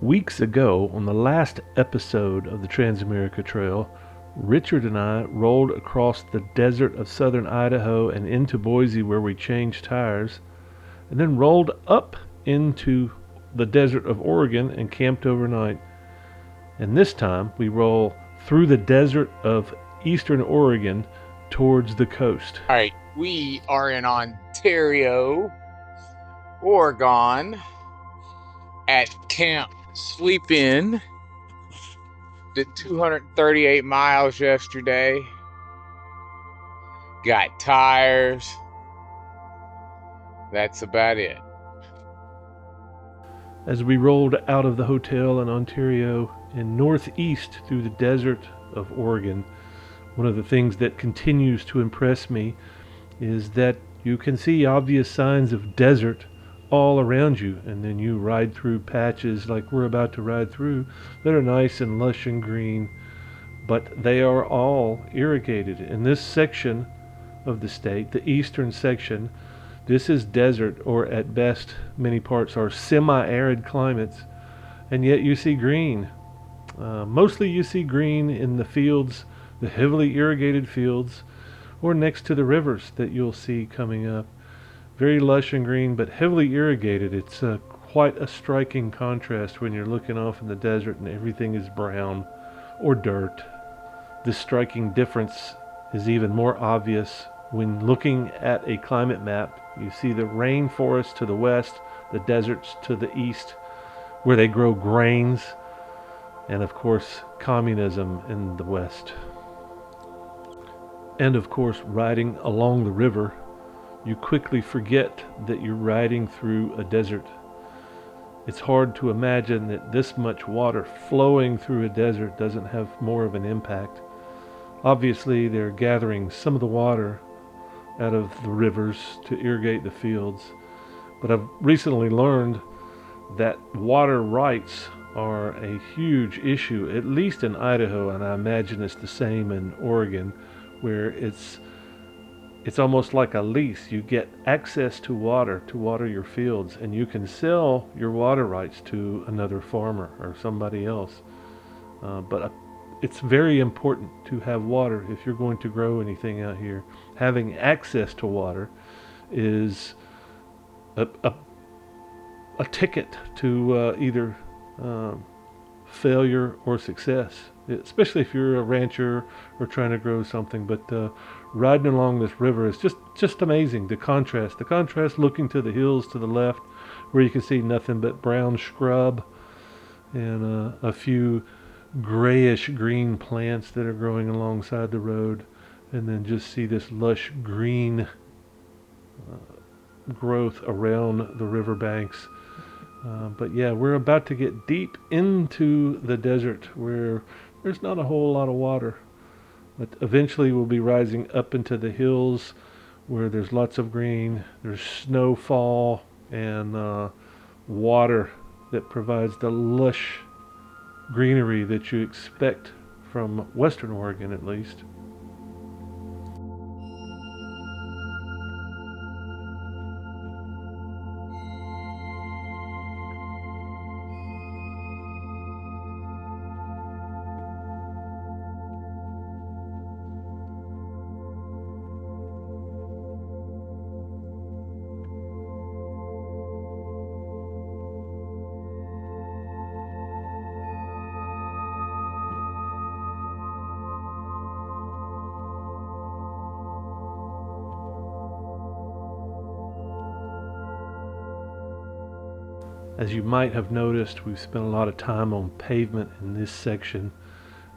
Weeks ago, on the last episode of the Transamerica Trail, Richard and I rolled across the desert of southern Idaho and into Boise where we changed tires, and then rolled up into the desert of Oregon and camped overnight. And this time we roll through the desert of eastern Oregon towards the coast. All right, we are in Ontario, Oregon, at Camp Sleep In. Did 238 miles yesterday. Got tires. That's about it. As we rolled out of the hotel in Ontario and northeast through the desert of Oregon, one of the things that continues to impress me is that you can see obvious signs of desert all around you, and then you ride through patches like we're about to ride through that are nice and lush and green, but they are all irrigated. In this section of the state, the eastern section, this is desert, or at best many parts are semi-arid climates, and yet you see green. Mostly you see green in the fields, the heavily irrigated fields, or next to the rivers that you'll see coming up. Very lush and green, but heavily irrigated. It's quite a striking contrast when you're looking off in the desert and everything is brown or dirt. This striking difference is even more obvious when looking at a climate map. You see the rainforest to the west, the deserts to the east, where they grow grains, and of course communism in the west. And of course, riding along the river, you quickly forget that you're riding through a desert. It's hard to imagine that this much water flowing through a desert doesn't have more of an impact. Obviously, they're gathering some of the water out of the rivers to irrigate the fields, but I've recently learned that water rights are a huge issue, at least in Idaho, and I imagine it's the same in Oregon, where it's almost like a lease. You get access to water your fields, and you can sell your water rights to another farmer or somebody else. But it's very important to have water if you're going to grow anything out here. Having access to water is a ticket to either failure or success, especially if you're a rancher or trying to grow something. But riding along this river is just amazing. The contrast looking to the hills to the left, where you can see nothing but brown scrub and a few grayish green plants that are growing alongside the road, and then just see this lush green growth around the riverbanks. But yeah, we're about to get deep into the desert where there's not a whole lot of water, but eventually we'll be rising up into the hills where there's lots of green, there's snowfall, and water that provides the lush greenery that you expect from western Oregon, at least. As you might have noticed, we've spent a lot of time on pavement in this section,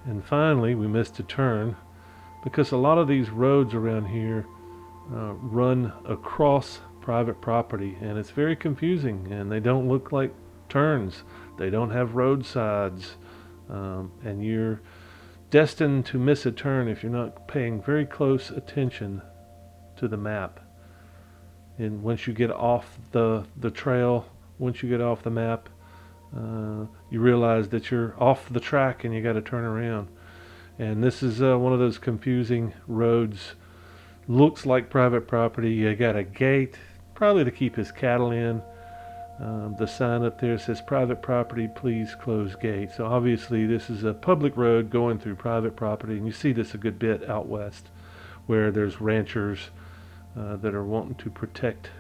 and finally we missed a turn because a lot of these roads around here run across private property, and it's very confusing, and they don't look like turns. They don't have roadsides, and you're destined to miss a turn if you're not paying very close attention to the map. And once you get off the trail, once you get off the map, you realize that you're off the track and you got to turn around. And this is one of those confusing roads. Looks like private property. You got a gate, probably to keep his cattle in, The sign up there says private property, please close gate. So obviously this is a public road going through private property, and you see this a good bit out west where there's ranchers that are wanting to protect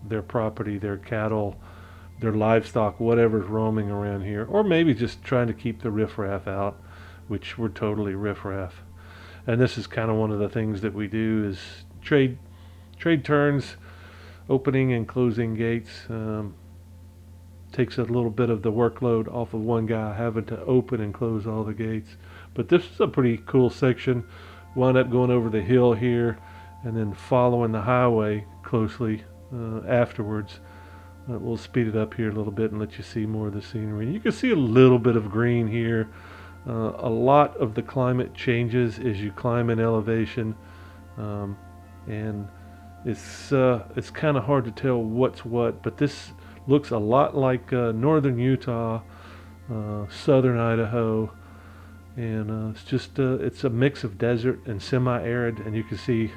their property, their cattle, their livestock, whatever's roaming around here, or maybe just trying to keep the riffraff out, which we're totally riffraff. And this is kind of one of the things that we do is trade turns, opening and closing gates. Takes a little bit of the workload off of one guy having to open and close all the gates. But this is a pretty cool section. Wound up going over the hill here and then following the highway closely afterwards. We'll speed it up here a little bit and let you see more of the scenery. You can see a little bit of green here. A lot of the climate changes as you climb in elevation, and it's kind of hard to tell what's what, but this looks a lot like northern Utah, southern Idaho, and it's just it's a mix of desert and semi-arid, and you can see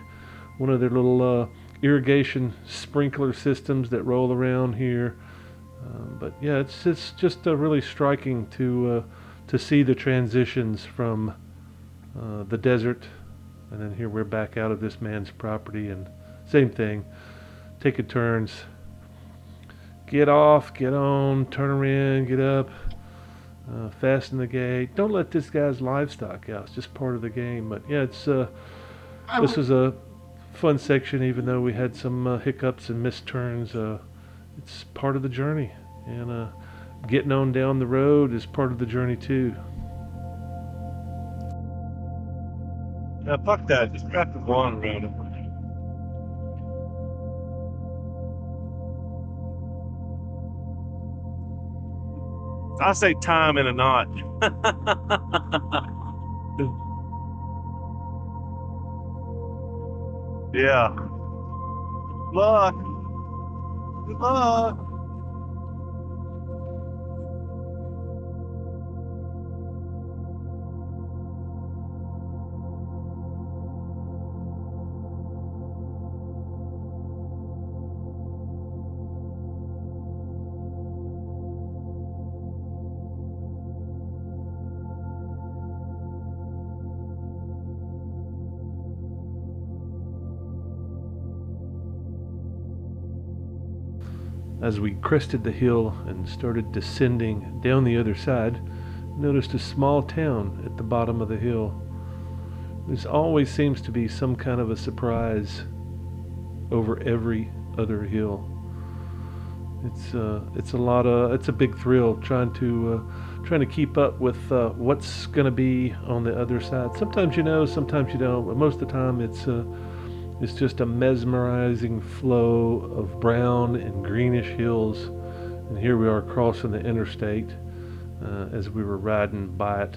one of their little irrigation sprinkler systems that roll around here. But yeah, it's just really striking to see the transitions from the desert, and then here we're back out of this man's property, and same thing, taking turns. Get off, get on, turn around, get up, fasten the gate. Don't let this guy's livestock out. It's just part of the game. But yeah, this is a fun section, even though we had some hiccups and missed turns. It's part of the journey, and getting on down the road is part of the journey too. Yeah, fuck that. Just wrap the blonde around it. I say time in a knot. Yeah. Luck. Good luck. As we crested the hill and started descending down the other side, noticed a small town at the bottom of the hill. There always seems to be some kind of a surprise over every other hill. It's a big thrill trying to keep up with what's going to be on the other side. Sometimes you know, sometimes you don't, but most of the time it's just a mesmerizing flow of brown and greenish hills. And here we are crossing the interstate as we were riding by it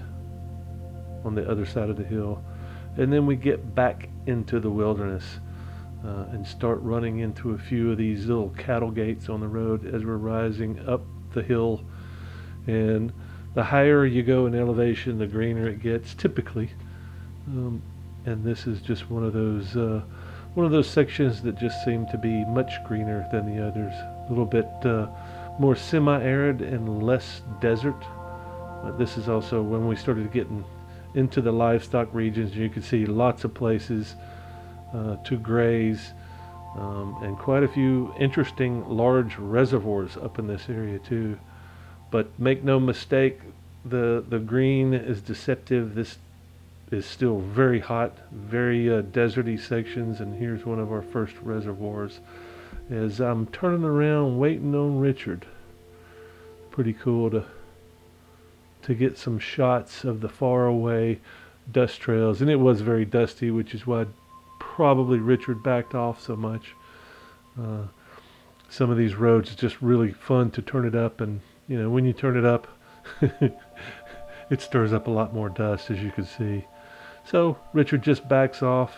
on the other side of the hill. And then we get back into the wilderness and start running into a few of these little cattle gates on the road as we're rising up the hill. And the higher you go in elevation, the greener it gets, typically. And this is just one of those sections that just seem to be much greener than the others. A little bit more semi-arid and less desert. This is also when we started getting into the livestock regions. You can see lots of places to graze, and quite a few interesting large reservoirs up in this area too. But make no mistake, the green is deceptive. This is still very hot, very deserty sections, and here's one of our first reservoirs as I'm turning around waiting on Richard. Pretty cool to get some shots of the faraway dust trails, and it was very dusty, which is why probably Richard backed off so much. Some of these roads, it's just really fun to turn it up, and you know, when you turn it up it stirs up a lot more dust, as you can see. So Richard just backs off,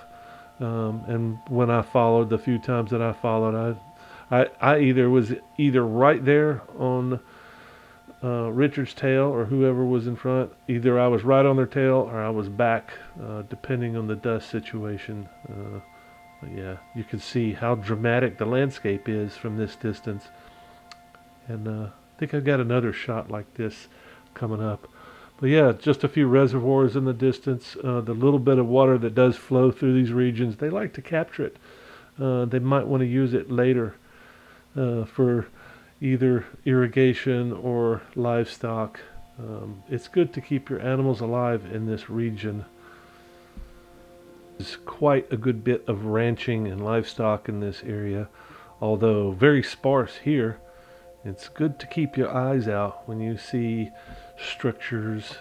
and when I followed, the few times that I followed, I either was right there on Richard's tail, or whoever was in front. Either I was right on their tail or I was back, depending on the dust situation. But yeah, you can see how dramatic the landscape is from this distance. And I think I've got another shot like this coming up. But yeah, just a few reservoirs in the distance. The little bit of water that does flow through these regions, they like to capture it. They might want to use it later for either irrigation or livestock. It's good to keep your animals alive in this region. There's quite a good bit of ranching and livestock in this area, although very sparse here. It's good to keep your eyes out when you see structures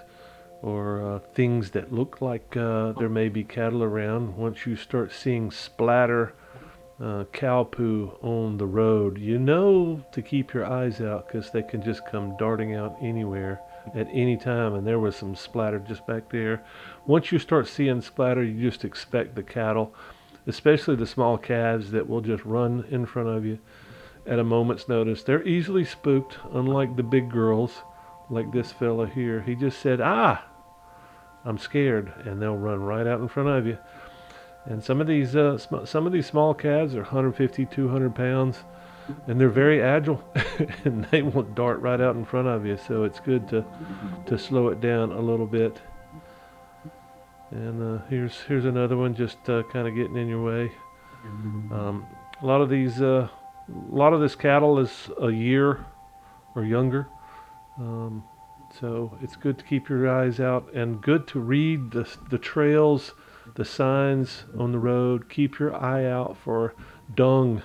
or things that look like there may be cattle around. Once you start seeing splatter cow poo on the road, you know to keep your eyes out because they can just come darting out anywhere at any time. And there was some splatter just back there. Once you start seeing splatter, you just expect the cattle, especially the small calves, that will just run in front of you at a moment's notice. They're easily spooked, unlike the big girls, like this fella here. He just said, "Ah, I'm scared," and they'll run right out in front of you. And some of these small calves are 150, 200 pounds, and they're very agile, and they will dart right out in front of you. So it's good to slow it down a little bit. And here's another one, just kind of getting in your way. A lot of this cattle is a year or younger. So it's good to keep your eyes out and good to read the trails, the signs on the road. Keep your eye out for dung,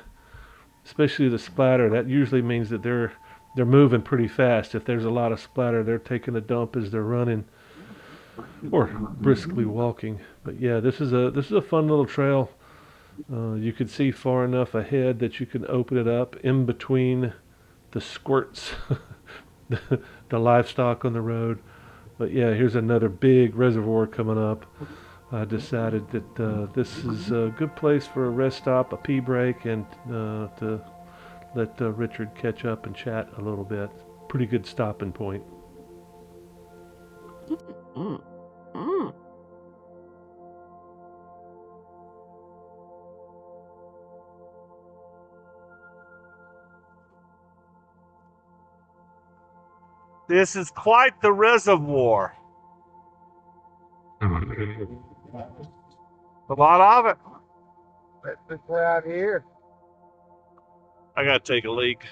especially the splatter. That usually means that they're moving pretty fast. If there's a lot of splatter, they're taking a dump as they're running or briskly walking. But yeah, this is a fun little trail. You could see far enough ahead that you can open it up in between the squirts, the livestock on the road. But yeah, here's another big reservoir coming up. I decided that this is a good place for a rest stop, a pee break, and to let Richard catch up and chat a little bit. Pretty good stopping point. This is quite the reservoir. A lot of it. Let's go out here. I gotta take a leak.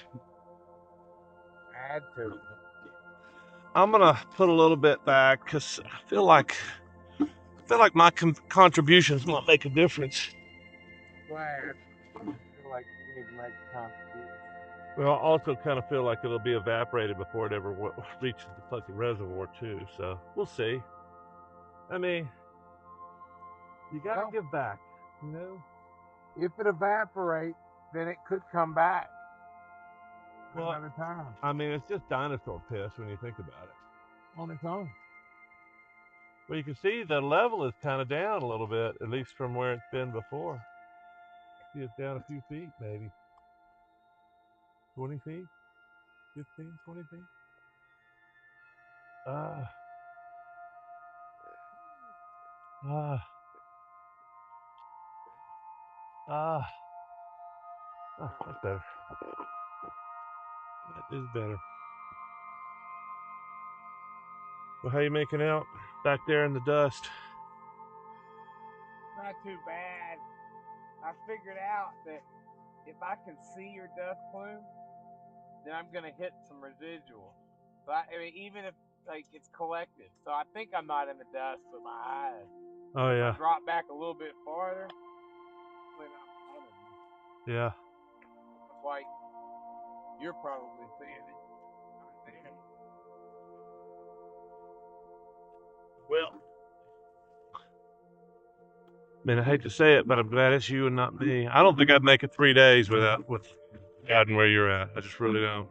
Add to it. I'm gonna put a little bit back because I feel like my contributions might make a difference. Glad. I feel like you need to make a contribution. Well, I also kind of feel like it'll be evaporated before it ever reaches the fucking reservoir too. So we'll see. I mean, you gotta give back, you know. If it evaporates, then it could come back Well, another time I mean, it's just dinosaur piss when you think about it. on its own. Well, you can see the level is kind of down a little bit, at least from where it's been before. See, it's down a few feet, maybe 20 feet, 15, 20 feet. Ah, ah, ah. Oh, that's better. That is better. Well, how you making out back there in the dust? Not too bad. I figured out that if I can see your dust plume, then I'm gonna hit some residual. So I mean, even if like it's collected, so I think I'm not in the dust with my eyes. Oh If yeah, I drop back a little bit farther, then I'm bothering me. yeah. It's like you're probably seeing it. Well, I mean, I hate to say it, but I'm glad it's you and not me. I don't think I'd make it 3 days with guiding where you're at. I just really don't.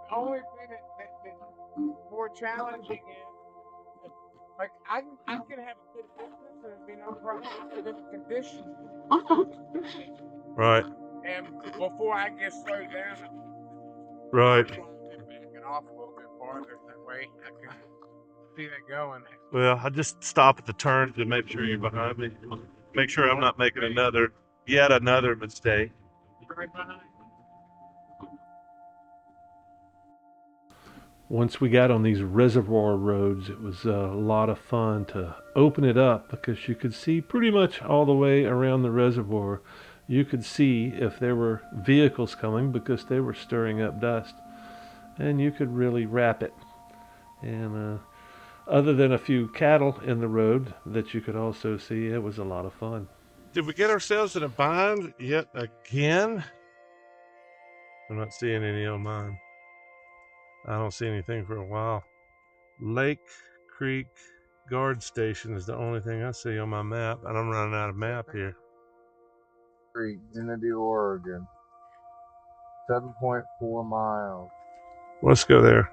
The only thing that's more challenging is like I can have a good business and it'd be no problem with the conditions. Right, And before I get slowed down, right. backing off a little bit farther. That way I can see that going. Well, I just stop at the turn to make sure you're behind me. Make sure I'm not making yet another mistake. Right behind. once we got on these reservoir roads, it was a lot of fun to open it up because you could see pretty much all the way around the reservoir. You could see if there were vehicles coming because they were stirring up dust, and you could really wrap it. And other than a few cattle in the road that you could also see, it was a lot of fun. Did we get ourselves in a bind yet again? I'm not seeing any on mine. I don't see anything for a while. Lake Creek Guard Station is the only thing I see on my map, and I'm running out of map here. Creek, Unity, Oregon. 7.4 miles. Let's go there.